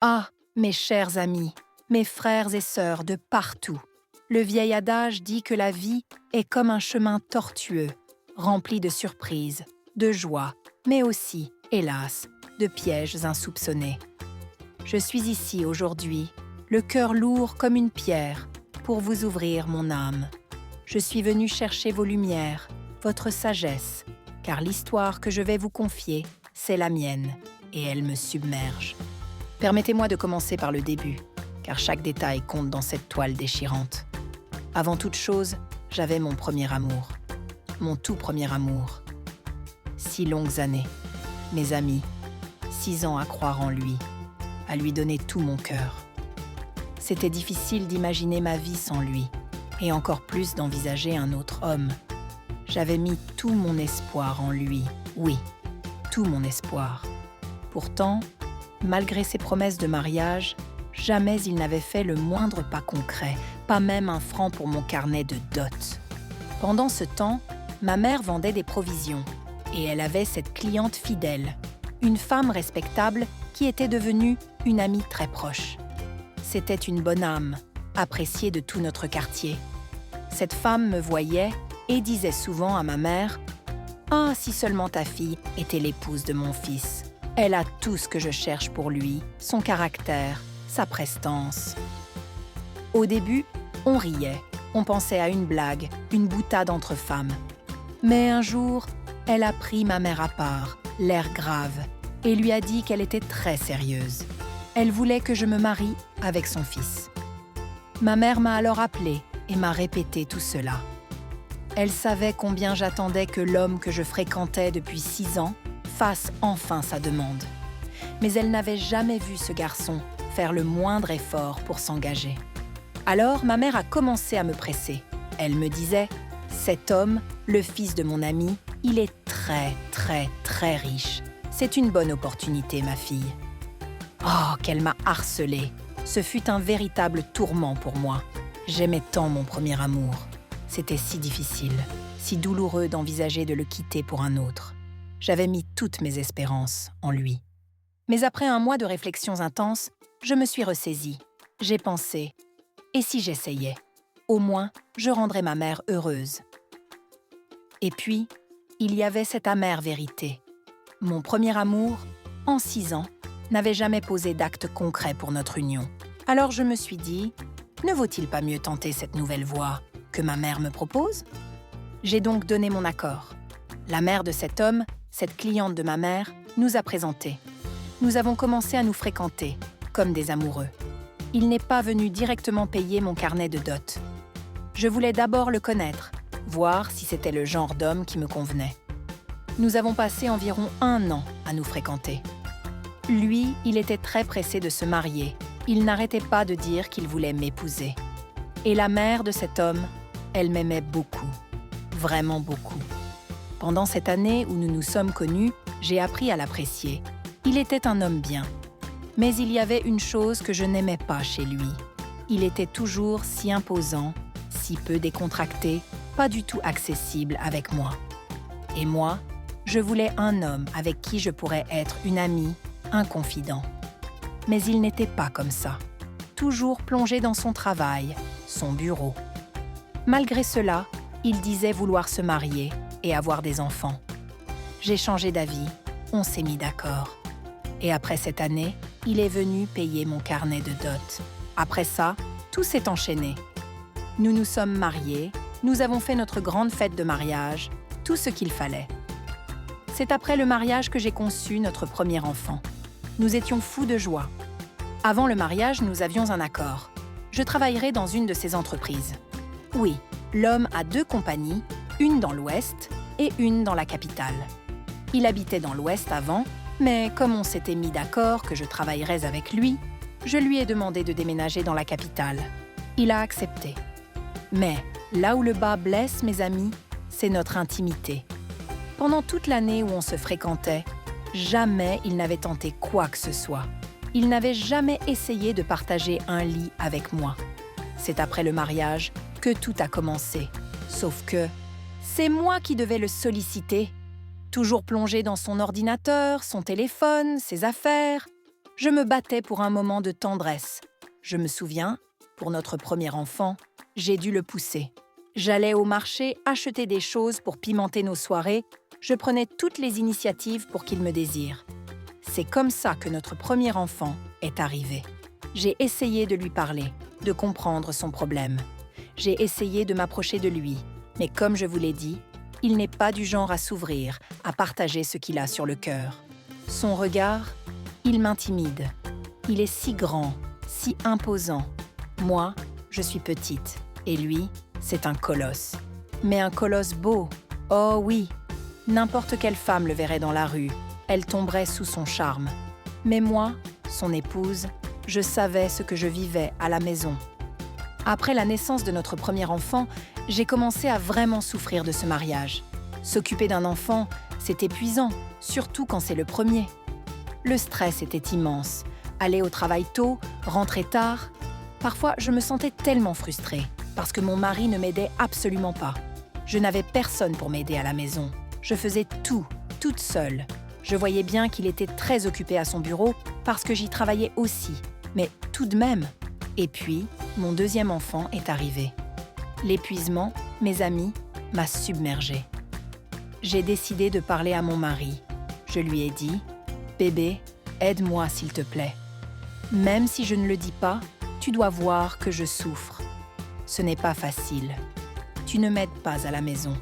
Ah, mes chers amis, mes frères et sœurs de partout, le vieil adage dit que la vie est comme un chemin tortueux, rempli de surprises, de joies, mais aussi, hélas, de pièges insoupçonnés. Je suis ici aujourd'hui, le cœur lourd comme une pierre, pour vous ouvrir mon âme. Je suis venu chercher vos lumières, votre sagesse, car l'histoire que je vais vous confier, c'est la mienne, et elle me submerge. Permettez-moi de commencer par le début, car chaque détail compte dans cette toile déchirante. Avant toute chose, j'avais mon premier amour. Mon tout premier amour. 6 longues années. Mes amis. 6 ans à croire en lui. À lui donner tout mon cœur. C'était difficile d'imaginer ma vie sans lui, et encore plus d'envisager un autre homme. J'avais mis tout mon espoir en lui. Oui, tout mon espoir. Pourtant, malgré ses promesses de mariage, jamais il n'avait fait le moindre pas concret, pas même un franc pour mon carnet de dot. Pendant ce temps, ma mère vendait des provisions, et elle avait cette cliente fidèle, une femme respectable qui était devenue une amie très proche. C'était une bonne âme, appréciée de tout notre quartier. Cette femme me voyait et disait souvent à ma mère « Ah, si seulement ta fille était l'épouse de mon fils. Elle a tout ce que je cherche pour lui, son caractère, sa prestance. » Au début, on riait, on pensait à une blague, une boutade entre femmes. Mais un jour, elle a pris ma mère à part, l'air grave, et lui a dit qu'elle était très sérieuse. Elle voulait que je me marie avec son fils. Ma mère m'a alors appelée et m'a répété tout cela. Elle savait combien j'attendais que l'homme que je fréquentais depuis 6 ans fasse enfin sa demande. Mais elle n'avait jamais vu ce garçon faire le moindre effort pour s'engager. Alors, ma mère a commencé à me presser. Elle me disait « Cet homme, le fils de mon ami, il est très, très, très riche. C'est une bonne opportunité, ma fille. » Oh, qu'elle m'a harcelée. Ce fut un véritable tourment pour moi. J'aimais tant mon premier amour. C'était si difficile, si douloureux d'envisager de le quitter pour un autre. J'avais mis toutes mes espérances en lui. Mais après un mois de réflexions intenses, je me suis ressaisie. J'ai pensé, et si j'essayais? Au moins, je rendrais ma mère heureuse. Et puis, il y avait cette amère vérité. Mon premier amour, en 6 ans, n'avait jamais posé d'acte concret pour notre union. Alors je me suis dit, ne vaut-il pas mieux tenter cette nouvelle voie que ma mère me propose? J'ai donc donné mon accord. La mère de cet homme, cette cliente de ma mère, nous a présentés. Nous avons commencé à nous fréquenter, comme des amoureux. Il n'est pas venu directement payer mon carnet de dot. Je voulais d'abord le connaître, voir si c'était le genre d'homme qui me convenait. Nous avons passé environ 1 an à nous fréquenter. Lui, il était très pressé de se marier. Il n'arrêtait pas de dire qu'il voulait m'épouser. Et la mère de cet homme, elle m'aimait beaucoup, vraiment beaucoup. Pendant cette année où nous nous sommes connus, j'ai appris à l'apprécier. Il était un homme bien. Mais il y avait une chose que je n'aimais pas chez lui. Il était toujours si imposant, si peu décontracté, pas du tout accessible avec moi. Et moi, je voulais un homme avec qui je pourrais être une amie, un confident. Mais il n'était pas comme ça. Toujours plongé dans son travail, son bureau. Malgré cela, il disait vouloir se marier et avoir des enfants. J'ai changé d'avis, on s'est mis d'accord. Et après cette année, il est venu payer mon carnet de dot. Après ça, tout s'est enchaîné. Nous nous sommes mariés, nous avons fait notre grande fête de mariage, tout ce qu'il fallait. C'est après le mariage que j'ai conçu notre premier enfant. Nous étions fous de joie. Avant le mariage, nous avions un accord. Je travaillerai dans une de ces entreprises. Oui, l'homme a 2 compagnies, une dans l'Ouest et une dans la capitale. Il habitait dans l'Ouest avant, mais comme on s'était mis d'accord que je travaillerais avec lui, je lui ai demandé de déménager dans la capitale. Il a accepté. Mais là où le bas blesse, mes amis, c'est notre intimité. Pendant toute l'année où on se fréquentait, jamais il n'avait tenté quoi que ce soit. Il n'avait jamais essayé de partager un lit avec moi. C'est après le mariage que tout a commencé. Sauf que c'est moi qui devais le solliciter. Toujours plongé dans son ordinateur, son téléphone, ses affaires. Je me battais pour un moment de tendresse. Je me souviens, pour notre premier enfant, j'ai dû le pousser. J'allais au marché acheter des choses pour pimenter nos soirées. Je prenais toutes les initiatives pour qu'il me désire. C'est comme ça que notre premier enfant est arrivé. J'ai essayé de lui parler, de comprendre son problème. J'ai essayé de m'approcher de lui, mais comme je vous l'ai dit, il n'est pas du genre à s'ouvrir, à partager ce qu'il a sur le cœur. Son regard, il m'intimide. Il est si grand, si imposant. Moi, je suis petite, et lui, c'est un colosse. Mais un colosse beau. Oh oui, n'importe quelle femme le verrait dans la rue. Elle tomberait sous son charme. Mais moi, son épouse, je savais ce que je vivais à la maison. Après la naissance de notre premier enfant, j'ai commencé à vraiment souffrir de ce mariage. S'occuper d'un enfant, c'est épuisant, surtout quand c'est le premier. Le stress était immense. Aller au travail tôt, rentrer tard. Parfois, je me sentais tellement frustrée parce que mon mari ne m'aidait absolument pas. Je n'avais personne pour m'aider à la maison. Je faisais tout, toute seule. Je voyais bien qu'il était très occupé à son bureau parce que j'y travaillais aussi. Mais tout de même. Et puis, mon deuxième enfant est arrivé. L'épuisement, mes amis, m'a submergée. J'ai décidé de parler à mon mari. Je lui ai dit « Bébé, aide-moi s'il te plaît. Même si je ne le dis pas, tu dois voir que je souffre. Ce n'est pas facile. Tu ne m'aides pas à la maison.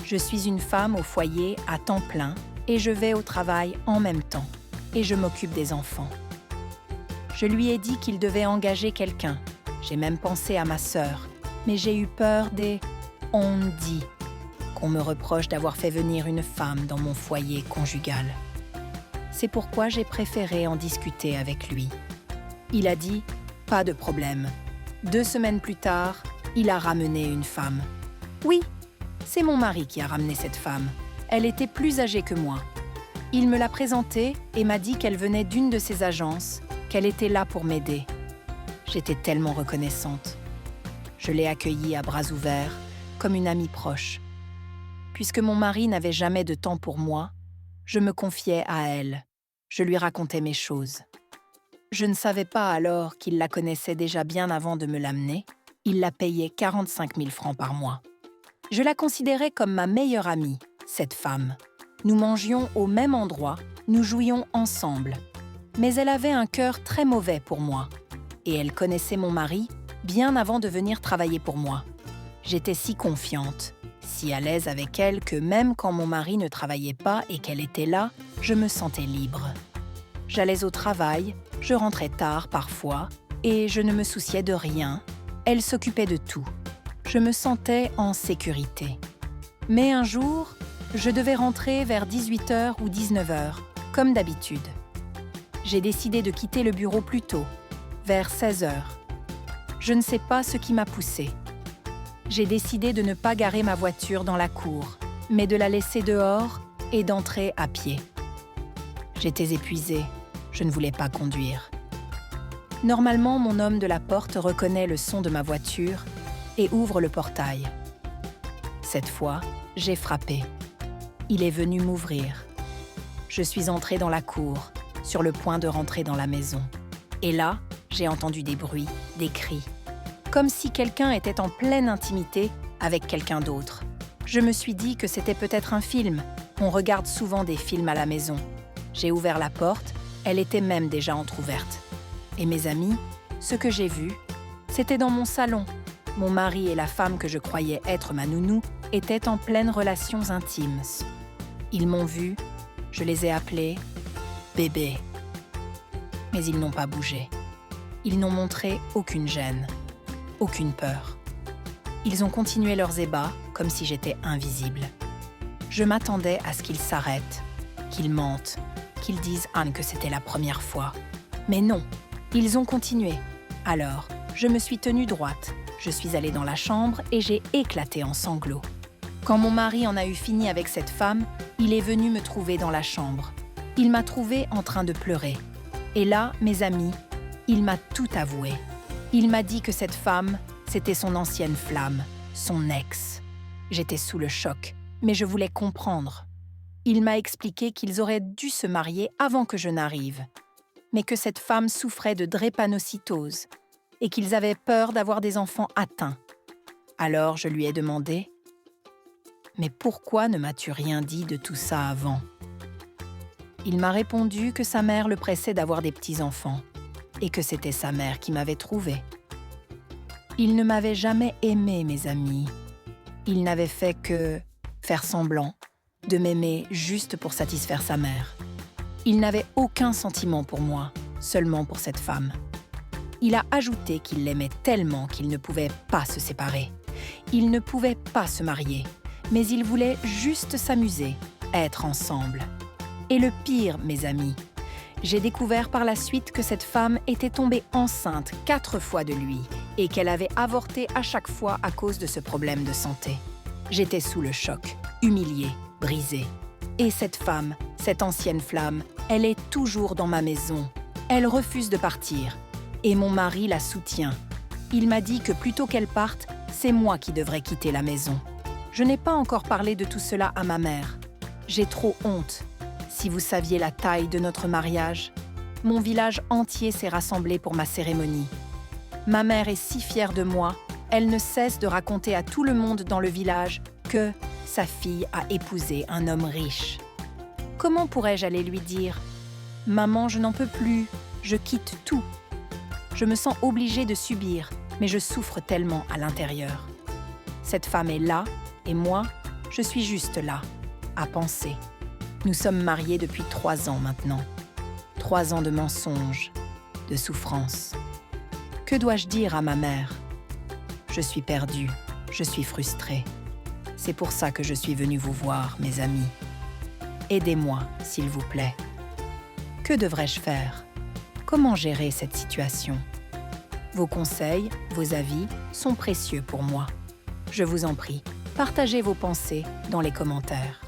Je suis une femme au foyer à temps plein et je vais au travail en même temps. Et je m'occupe des enfants. » Je lui ai dit qu'il devait engager quelqu'un. J'ai même pensé à ma sœur. Mais j'ai eu peur des « on dit » qu'on me reproche d'avoir fait venir une femme dans mon foyer conjugal. C'est pourquoi j'ai préféré en discuter avec lui. Il a dit « pas de problème ». 2 semaines plus tard, il a ramené une femme. Oui, c'est mon mari qui a ramené cette femme. Elle était plus âgée que moi. Il me l'a présentée et m'a dit qu'elle venait d'une de ses agences, qu'elle était là pour m'aider. J'étais tellement reconnaissante. Je l'ai accueillie à bras ouverts, comme une amie proche. Puisque mon mari n'avait jamais de temps pour moi, je me confiais à elle. Je lui racontais mes choses. Je ne savais pas alors qu'il la connaissait déjà bien avant de me l'amener. Il la payait 45 000 francs par mois. Je la considérais comme ma meilleure amie, cette femme. Nous mangions au même endroit, nous jouions ensemble. Mais elle avait un cœur très mauvais pour moi. Et elle connaissait mon mari bien avant de venir travailler pour moi. J'étais si confiante, si à l'aise avec elle que même quand mon mari ne travaillait pas et qu'elle était là, je me sentais libre. J'allais au travail, je rentrais tard parfois, et je ne me souciais de rien. Elle s'occupait de tout. Je me sentais en sécurité. Mais un jour, je devais rentrer vers 18h ou 19h, comme d'habitude. J'ai décidé de quitter le bureau plus tôt, vers 16h. Je ne sais pas ce qui m'a poussée. J'ai décidé de ne pas garer ma voiture dans la cour, mais de la laisser dehors et d'entrer à pied. J'étais épuisée, je ne voulais pas conduire. Normalement, mon homme de la porte reconnaît le son de ma voiture et ouvre le portail. Cette fois, j'ai frappé. Il est venu m'ouvrir. Je suis entrée dans la cour, sur le point de rentrer dans la maison. Et là, j'ai entendu des bruits, des cris. Comme si quelqu'un était en pleine intimité avec quelqu'un d'autre. Je me suis dit que c'était peut-être un film. On regarde souvent des films à la maison. J'ai ouvert la porte, elle était même déjà entr'ouverte. Et mes amis, ce que j'ai vu, c'était dans mon salon. Mon mari et la femme que je croyais être ma nounou étaient en pleines relations intimes. Ils m'ont vu, je les ai appelés « bébé ». Mais ils n'ont pas bougé. Ils n'ont montré aucune gêne, aucune peur. Ils ont continué leurs ébats comme si j'étais invisible. Je m'attendais à ce qu'ils s'arrêtent, qu'ils mentent, qu'ils disent « Anne que c'était la première fois ». Mais non, ils ont continué. Alors, je me suis tenue droite. Je suis allée dans la chambre et j'ai éclaté en sanglots. Quand mon mari en a eu fini avec cette femme, il est venu me trouver dans la chambre. Il m'a trouvée en train de pleurer. Et là, mes amis, il m'a tout avoué. Il m'a dit que cette femme, c'était son ancienne flamme, son ex. J'étais sous le choc, mais je voulais comprendre. Il m'a expliqué qu'ils auraient dû se marier avant que je n'arrive. mais que cette femme souffrait de drépanocytose et qu'ils avaient peur d'avoir des enfants atteints. Alors je lui ai demandé « Mais pourquoi ne m'as-tu rien dit de tout ça avant ?» Il m'a répondu que sa mère le pressait d'avoir des petits-enfants et que c'était sa mère qui m'avait trouvé. Il ne m'avait jamais aimé, mes amis. Il n'avait fait que faire semblant de m'aimer juste pour satisfaire sa mère. Il n'avait aucun sentiment pour moi, seulement pour cette femme. Il a ajouté qu'il l'aimait tellement qu'il ne pouvait pas se séparer. Il ne pouvait pas se marier, mais il voulait juste s'amuser, être ensemble. Et le pire, mes amis, j'ai découvert par la suite que cette femme était tombée enceinte 4 fois de lui et qu'elle avait avorté à chaque fois à cause de ce problème de santé. J'étais sous le choc, humiliée, brisée. Et cette femme, cette ancienne flamme, elle est toujours dans ma maison. Elle refuse de partir. Et mon mari la soutient. Il m'a dit que plutôt qu'elle parte, c'est moi qui devrais quitter la maison. Je n'ai pas encore parlé de tout cela à ma mère. J'ai trop honte. Si vous saviez la taille de notre mariage, mon village entier s'est rassemblé pour ma cérémonie. Ma mère est si fière de moi, elle ne cesse de raconter à tout le monde dans le village que sa fille a épousé un homme riche. Comment pourrais-je aller lui dire « Maman, je n'en peux plus, je quitte tout ». Je me sens obligée de subir, mais je souffre tellement à l'intérieur. Cette femme est là, et moi, je suis juste là, à penser. Nous sommes mariés depuis 3 ans maintenant. 3 ans de mensonges, de souffrances. Que dois-je dire à ma mère? Je suis perdue, je suis frustrée. C'est pour ça que je suis venue vous voir, mes amis. Aidez-moi, s'il vous plaît. Que devrais-je faire? Comment gérer cette situation? Vos conseils, vos avis sont précieux pour moi. Je vous en prie, partagez vos pensées dans les commentaires.